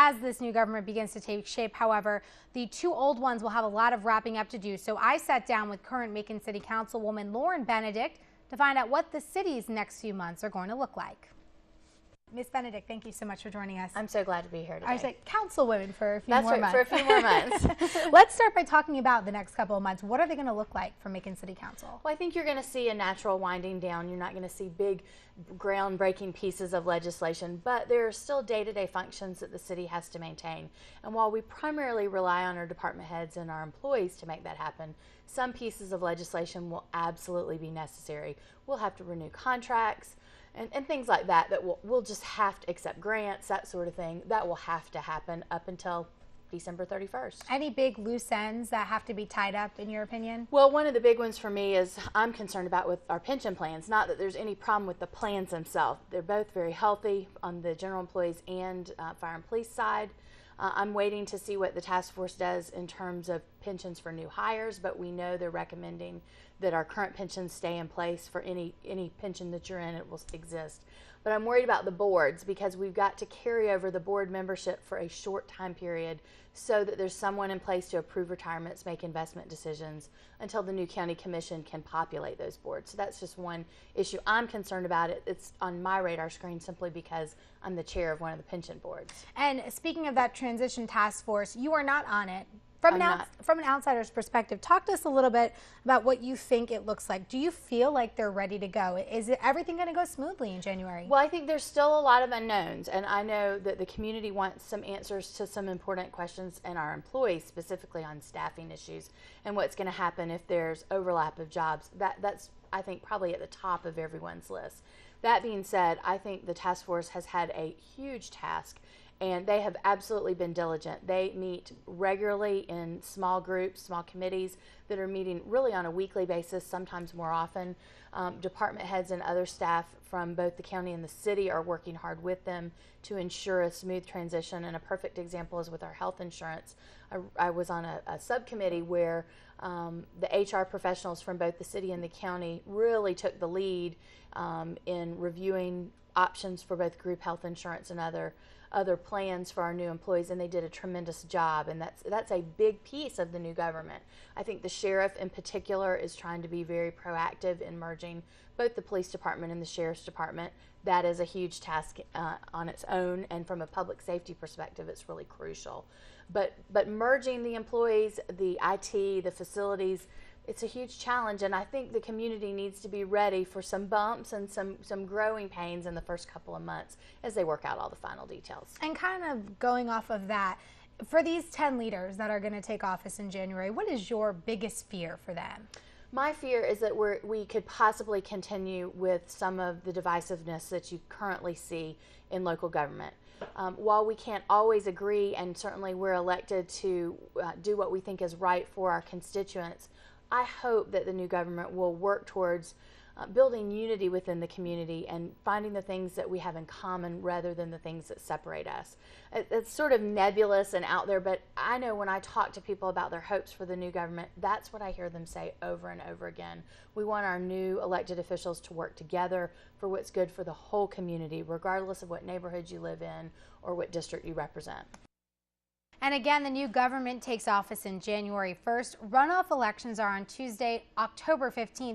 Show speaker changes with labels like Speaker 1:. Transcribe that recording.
Speaker 1: as this new government begins to take shape. However, the 2 old ones will have a lot of wrapping up to do. So I sat down with current Macon City Councilwoman Lauren Benedict to find out what the city's next few months are going to look like. Ms. Benedict, thank you so much for joining us.
Speaker 2: I'm so glad to be here today.
Speaker 1: I said councilwoman for a few
Speaker 2: That's
Speaker 1: more
Speaker 2: right,
Speaker 1: months.
Speaker 2: for a few more months.
Speaker 1: Let's start by talking about the next couple of months. What are they going to look like for Macon City Council?
Speaker 2: Well, I think you're going to see a natural winding down. You're not going to see big groundbreaking pieces of legislation, but there are still day-to-day functions that the city has to maintain. And while we primarily rely on our department heads and our employees to make that happen, some pieces of legislation will absolutely be necessary. We'll have to renew contracts and things like that we'll just have to accept grants, that sort of thing. That will have to happen up until December 31st.
Speaker 1: Any big loose ends that have to be tied up, in your opinion?
Speaker 2: Well, one of the big ones for me is I'm concerned about with our pension plans. Not that there's any problem with the plans themselves. They're both very healthy on the general employees and fire and police side. I'm waiting to see what the task force does in terms of pensions for new hires, but we know they're recommending that our current pensions stay in place for any pension that you're in. It will exist. But I'm worried about the boards because we've got to carry over the board membership for a short time period so that there's someone in place to approve retirements, make investment decisions until the new county commission can populate those boards. So that's just one issue I'm concerned about. It's on my radar screen simply because I'm the chair of one of the pension boards.
Speaker 1: And speaking of that transition task force, you are not on it. From an outsider's perspective, talk to us a little bit about what you think it looks like. Do you feel like they're ready to go? Is everything going to go smoothly in January?
Speaker 2: Well, I think there's still a lot of unknowns, and I know that the community wants some answers to some important questions, and our employees specifically on staffing issues and what's going to happen if there's overlap of jobs. That's, I think, probably at the top of everyone's list. That being said, I think the task force has had a huge task, and they have absolutely been diligent. They meet regularly in small groups, small committees that are meeting really on a weekly basis, sometimes more often. Department heads and other staff from both the county and the city are working hard with them to ensure a smooth transition. And a perfect example is with our health insurance. I was on a subcommittee where the HR professionals from both the city and the county really took the lead in reviewing options for both group health insurance and other plans for our new employees, and they did a tremendous job, and that's a big piece of the new government. I think the sheriff in particular is trying to be very proactive in merging both the police department and the sheriff's department. That is a huge task on its own, and from a public safety perspective, it's really crucial. But merging the employees, the IT, the facilities, it's a huge challenge, and I think the community needs to be ready for some bumps and some growing pains in the first couple of months as they work out all the final details.
Speaker 1: And kind of going off of that, for these 10 leaders that are going to take office in January, what is your biggest fear for them?
Speaker 2: My fear is that we could possibly continue with some of the divisiveness that you currently see in local government. While we can't always agree, and certainly we're elected to do what we think is right for our constituents, I hope that the new government will work towards building unity within the community and finding the things that we have in common rather than the things that separate us. It's sort of nebulous and out there, but I know when I talk to people about their hopes for the new government, that's what I hear them say over and over again. We want our new elected officials to work together for what's good for the whole community, regardless of what neighborhood you live in or what district you represent.
Speaker 1: And again, the new government takes office in January 1st. Runoff elections are on Tuesday, October 15th.